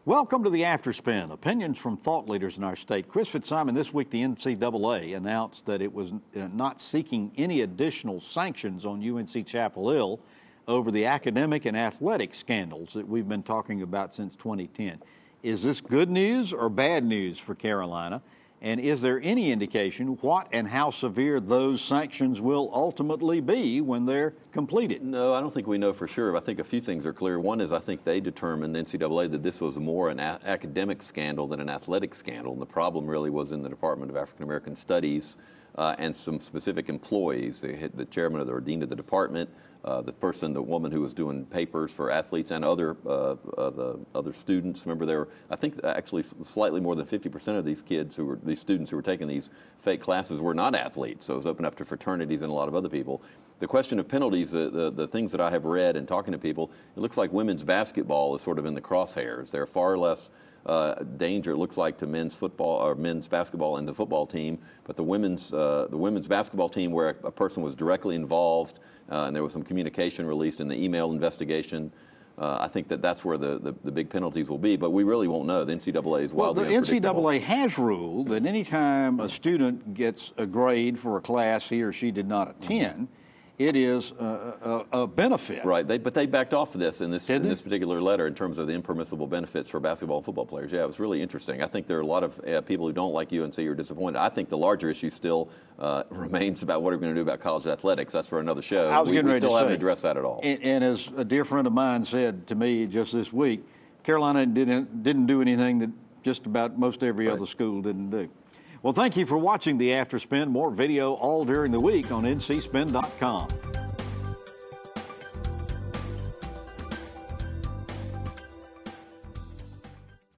Welcome to the Afterspin. Opinions from thought leaders in our state. Chris Fitzsimon, this week the NCAA announced that it was not seeking any additional sanctions on UNC Chapel Hill over the academic and athletic scandals that we've been talking about since 2010. Is this good news or bad news for Carolina? And is there any indication what and how severe those sanctions will ultimately be when they're completed? No, I don't think we know for sure. I think a few things are clear. One is I think they determined, the NCAA, that this was more an academic scandal than an athletic scandal. And the problem really was in the Department of African American Studies and some specific employees. They had the chairman or dean of the department, the woman who was doing papers for athletes and other students. Remember, there were, I think, actually slightly more than 50% of these students who were taking these fake classes were not athletes. So it was open up to fraternities and a lot of other people. The question of penalties, the things that I have read and talking to people, it looks like women's basketball is sort of in the crosshairs. They're far less danger, it looks like, to men's football or men's basketball and the football team, but the women's basketball team, where a person was directly involved and there was some communication released in the email investigation. I think that's where the big penalties will be, but we really won't know. The NCAA is wildly unpredictable. The NCAA has ruled that any time a student gets a grade for a class he or she did not attend, it is a benefit. Right, but they backed off of this in this particular letter in terms of the impermissible benefits for basketball and football players. Yeah, it was really interesting. I think there are a lot of people who don't like UNC who are disappointed. I think the larger issue still remains about what we're going to do about college athletics. That's for another show. We still haven't addressed that at all. And as a dear friend of mine said to me just this week, Carolina didn't do anything that just about most every other school didn't do. Well, thank you for watching the Afterspin. More video all during the week on ncspin.com.